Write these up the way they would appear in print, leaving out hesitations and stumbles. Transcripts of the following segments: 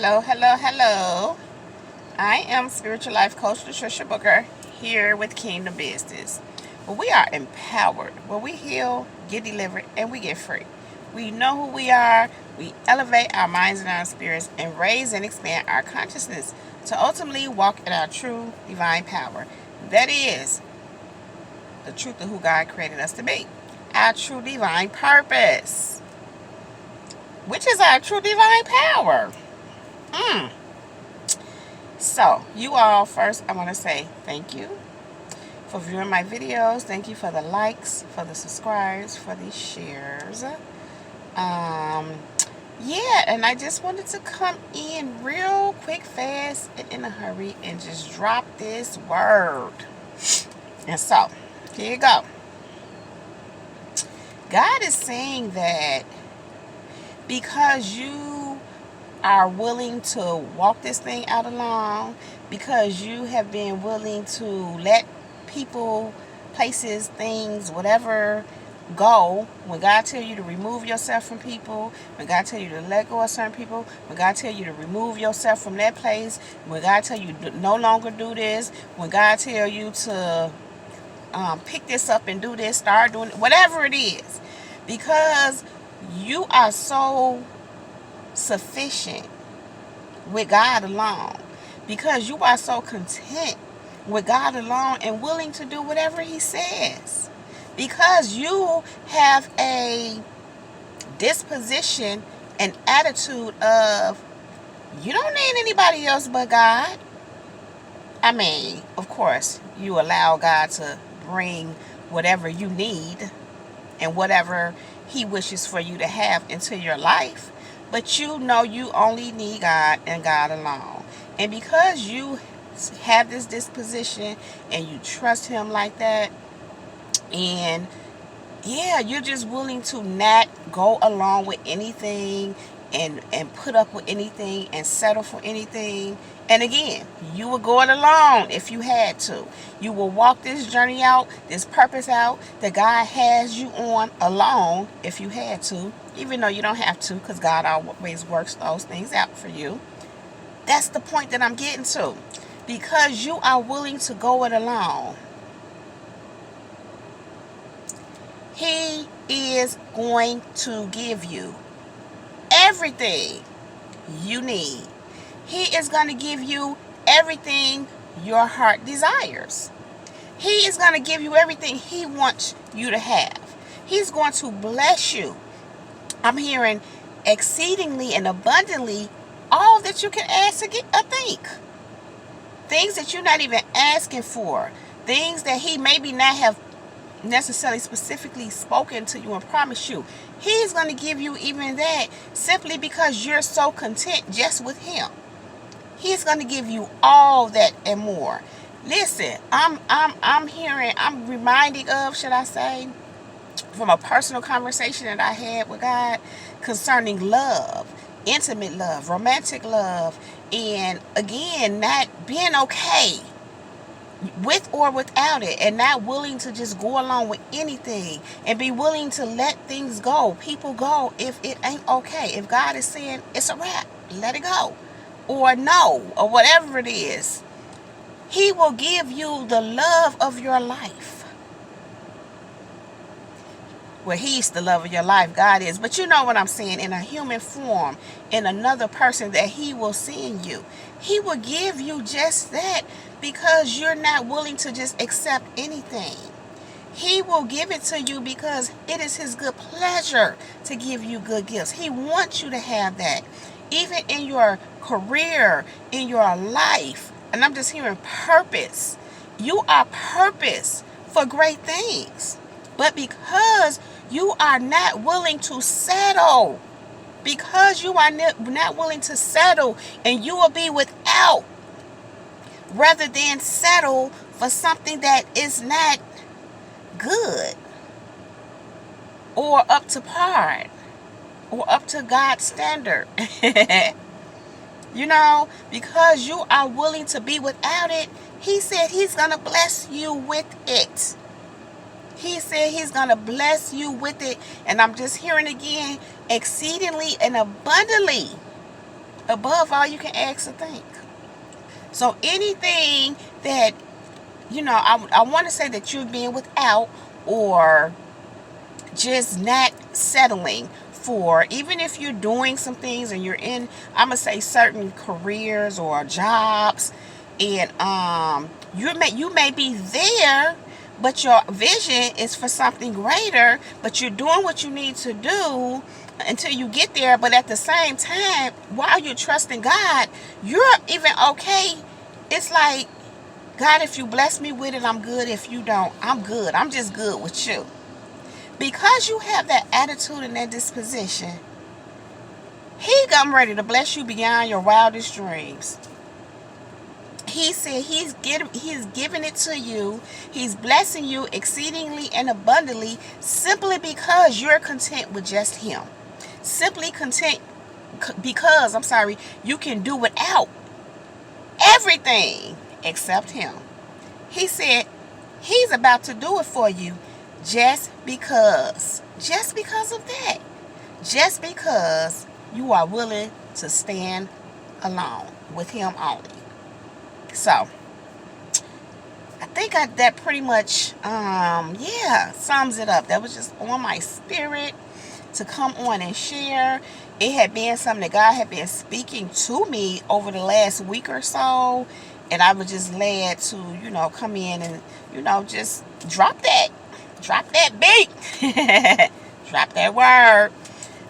Hello, hello, hello. I am Spiritual Life Coach Patricia Booker here with Kingdom Business, where we are empowered, where we heal, get delivered, and we get free. We know who we are, we elevate our minds and our spirits, and raise and expand our consciousness to ultimately walk in our true divine power. That is the truth of who God created us to be. Our true divine purpose, which is our true divine power. So, you all, first I want to say thank you for viewing my videos. Thank you for the likes, for the subscribes, for the shares. Yeah, and I just wanted to come in real quick, fast, and in a hurry and just drop this word. And so, here you go. God is saying that because you are willing to walk this thing out alone, because you have been willing to let people, places, things, whatever go, when God tells you to remove yourself from people, when God tells you to let go of certain people, when God tells you to remove yourself from that place, when God tells you to no longer do this, when God tells you to pick this up and do this, start doing it, whatever it is, because you are so sufficient with God alone, because you are so content with God alone and willing to do whatever He says, because you have a disposition and attitude of you don't need anybody else but God. I mean, of course, you allow God to bring whatever you need and whatever He wishes for you to have into your life. But you know you only need God and God alone. And because you have this disposition and you trust Him like that, and yeah, you're just willing to not go along with anything and put up with anything and settle for anything. And again, you will go it alone if you had to. You will walk this journey out, this purpose out that God has you on alone if you had to, even though you don't have to, because God always works those things out for you. That's the point that I'm getting to. Because you are willing to go it alone, He is going to give you everything you need. He is going to give you everything your heart desires. He is going to give you everything He wants you to have. He's going to bless you. I'm hearing exceedingly and abundantly all that you can ask to get a think. Things that you're not even asking for. Things that He maybe not have necessarily specifically spoken to you and promised you. He's going to give you even that simply because you're so content just with Him. He's going to give you all that and more. Listen, I'm reminding of, should I say, from a personal conversation that I had with God concerning love, intimate love, romantic love, and again, not being okay with or without it, and not willing to just go along with anything and be willing to let things go, people go, if it ain't okay. If God is saying it's a wrap, let it go, or no, or whatever it is. He will give you the love of your life. Well, He's the love of your life, God is, but you know what I'm saying, in a human form, in another person that He will send you. He will give you just that because you're not willing to just accept anything. He will give it to you because it is His good pleasure to give you good gifts. He wants you to have that. Even in your career, in your life, and I'm just hearing purpose. You are purpose for great things. But because you are not willing to settle, because you are not willing to settle, and you will be without, rather than settle for something that is not good or up to par or up to God's standard. You know, because you are willing to be without it, He said He's going to bless you with it. He said He's going to bless you with it. And I'm just hearing again, exceedingly and abundantly above all you can ask or think. So anything that, I want to say that you're being without, or just not settling for, even if you're doing some things and you're in, I'm gonna say, certain careers or jobs, and you may be there, but your vision is for something greater, but you're doing what you need to do until you get there. But at the same time, while you're trusting God, you're even okay. It's like, God, if you bless me with it, I'm good. If you don't, I'm good. I'm just good with you. Because you have that attitude and that disposition, He come ready to bless you beyond your wildest dreams. He said He's giving it to you. He's blessing you exceedingly and abundantly, simply because you're content with just Him. Simply content because, you can do without everything except Him. He said He's about to do it for you just because of that. Just because you are willing to stand alone with Him only. So, I think that pretty much, sums it up. That was just on my spirit to come on and share. It had been something that God had been speaking to me over the last week or so. And I was just led to, come in and, just drop that beat. Drop that word,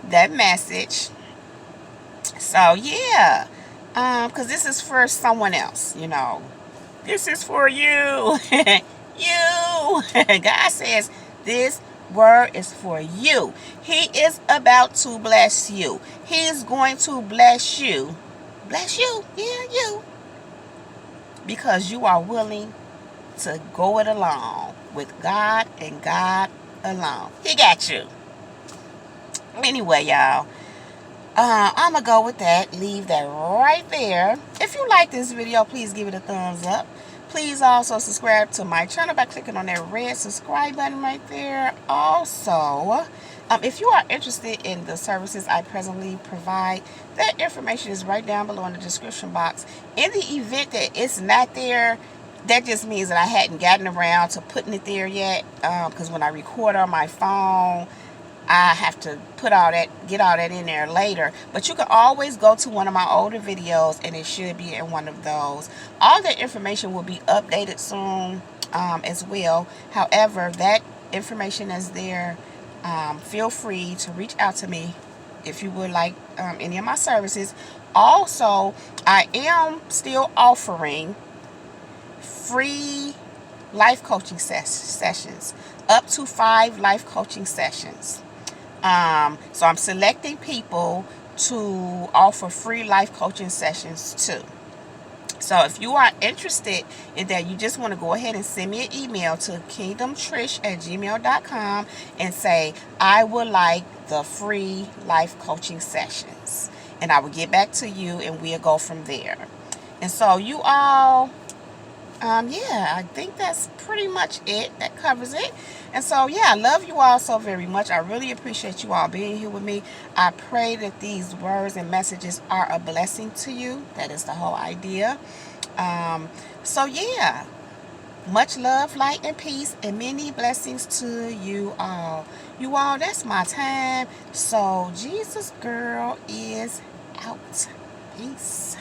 that message. So, yeah. Because this is for someone else, This is for you. You. God says this word is for you. He is about to bless you. He's going to bless you. Bless you. Yeah, you. Because you are willing to go it along with God and God alone. He got you. Anyway, y'all. I'm going to go with that. Leave that right there. If you like this video, please give it a thumbs up. Please also subscribe to my channel by clicking on that red subscribe button right there. Also, if you are interested in the services I presently provide, that information is right down below in the description box. In the event that it's not there, that just means that I hadn't gotten around to putting it there yet. Because when I record on my phone, I have to get all that in there later. But you can always go to one of my older videos and it should be in one of those. All the information will be updated soon as well. However, that information is there. Feel free to reach out to me if you would like any of my services. Also, I am still offering free life coaching sessions, up to 5 life coaching sessions. So I'm selecting people to offer free life coaching sessions to. So if you are interested in that, you just want to go ahead and send me an email to kingdomtrish@gmail.com and say, I would like the free life coaching sessions. And I will get back to you and we'll go from there. And so you all, I think that's pretty much it. That covers it. And so, I love you all so very much. I really appreciate you all being here with me. I pray that these words and messages are a blessing to you. That is the whole idea. Much love, light, and peace, and many blessings to you all. You all, that's my time. So, Jesus girl is out. Peace.